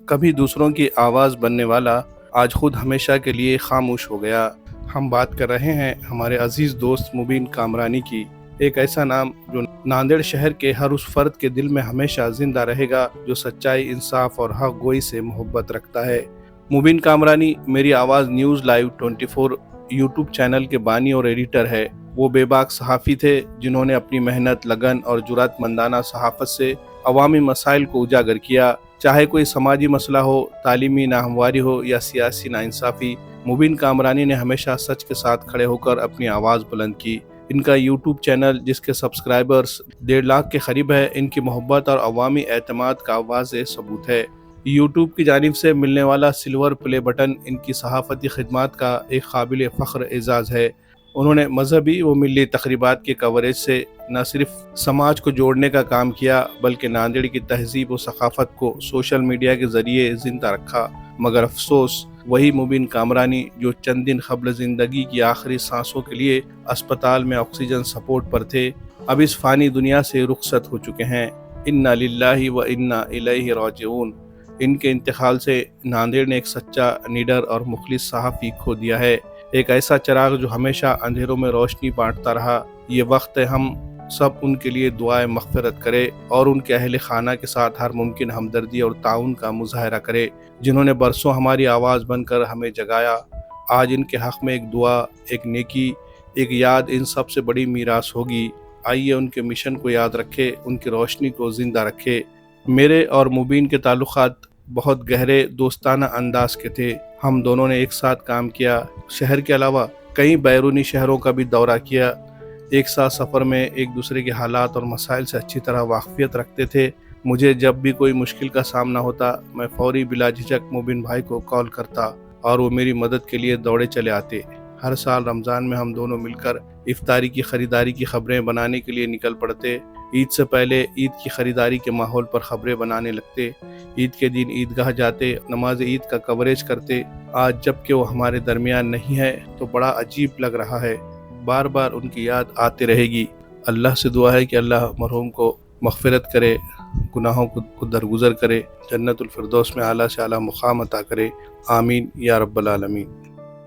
کبھی دوسروں کی آواز بننے والا آج خود ہمیشہ کے لیے خاموش ہو گیا۔ ہم بات کر رہے ہیں ہمارے عزیز دوست مبین کامرانی کی، ایک ایسا نام جو ناندیڑ شہر کے ہر اس فرد کے دل میں ہمیشہ زندہ رہے گا جو سچائی، انصاف اور حق گوئی سے محبت رکھتا ہے۔ مبین کامرانی میری آواز نیوز لائیو 24 یوٹیوب چینل کے بانی اور ایڈیٹر ہے۔ وہ بے باک صحافی تھے جنہوں نے اپنی محنت، لگن اور جرأت مندانہ صحافت سے عوامی مسائل کو اجاگر کیا، چاہے کوئی سماجی مسئلہ ہو، تعلیمی ناہمواری ہو یا سیاسی ناانصافی۔ مبین کامرانی نے ہمیشہ سچ کے ساتھ کھڑے ہو کر اپنی آواز بلند کی۔ ان کا یوٹیوب چینل جس کے سبسکرائبرز 1.5 لاکھ کے قریب ہے، ان کی محبت اور عوامی اعتماد کا واضح ثبوت ہے۔ یوٹیوب کی جانب سے ملنے والا سلور پلے بٹن ان کی صحافتی خدمات کا ایک قابل فخر اعزاز ہے۔ انہوں نے مذہبی و ملی تقریبات کے کوریج سے نہ صرف سماج کو جوڑنے کا کام کیا بلکہ ناندیڑ کی تہذیب و ثقافت کو سوشل میڈیا کے ذریعے زندہ رکھا۔ مگر افسوس، وہی مبین کامرانی جو چند دن قبل زندگی کی آخری سانسوں کے لیے اسپتال میں آکسیجن سپورٹ پر تھے، اب اس فانی دنیا سے رخصت ہو چکے ہیں۔ انا للہ و انا الیہ راجعون۔ ان کے انتقال سے ناندیڑ نے ایک سچا، نڈر اور مخلص صحافی کھو دیا ہے، ایک ایسا چراغ جو ہمیشہ اندھیروں میں روشنی بانٹتا رہا۔ یہ وقت ہے ہم سب ان کے لیے دعائے مغفرت کرے اور ان کے اہل خانہ کے ساتھ ہر ممکن ہمدردی اور تعاون کا مظاہرہ کرے، جنہوں نے برسوں ہماری آواز بن کر ہمیں جگایا۔ آج ان کے حق میں ایک دعا، ایک نیکی، ایک یاد ان سب سے بڑی میراث ہوگی۔ آئیے ان کے مشن کو یاد رکھے، ان کی روشنی کو زندہ رکھے۔ میرے اور مبین کے تعلقات بہت گہرے دوستانہ انداز کے تھے۔ ہم دونوں نے ایک ساتھ کام کیا، شہر کے علاوہ کئی بیرونی شہروں کا بھی دورہ کیا، ایک ساتھ سفر میں ایک دوسرے کے حالات اور مسائل سے اچھی طرح واقفیت رکھتے تھے۔ مجھے جب بھی کوئی مشکل کا سامنا ہوتا، میں فوری بلا جھجک مبین بھائی کو کال کرتا اور وہ میری مدد کے لیے دوڑے چلے آتے۔ ہر سال رمضان میں ہم دونوں مل کر افطاری کی خریداری کی خبریں بنانے کے لیے نکل پڑتے۔ عید سے پہلے عید کی خریداری کے ماحول پر خبریں بنانے لگتے، عید کے دن عیدگاہ جاتے، نماز عید کا کوریج کرتے۔ آج جب کہ وہ ہمارے درمیان نہیں ہے تو بڑا عجیب لگ رہا ہے، بار بار ان کی یاد آتے رہے گی۔ اللہ سے دعا ہے کہ اللہ مرحوم کو مغفرت کرے، گناہوں کو درگزر کرے، جنت الفردوس میں اعلیٰ سے اعلیٰ مقام عطا کرے، آمین یا رب العالمین۔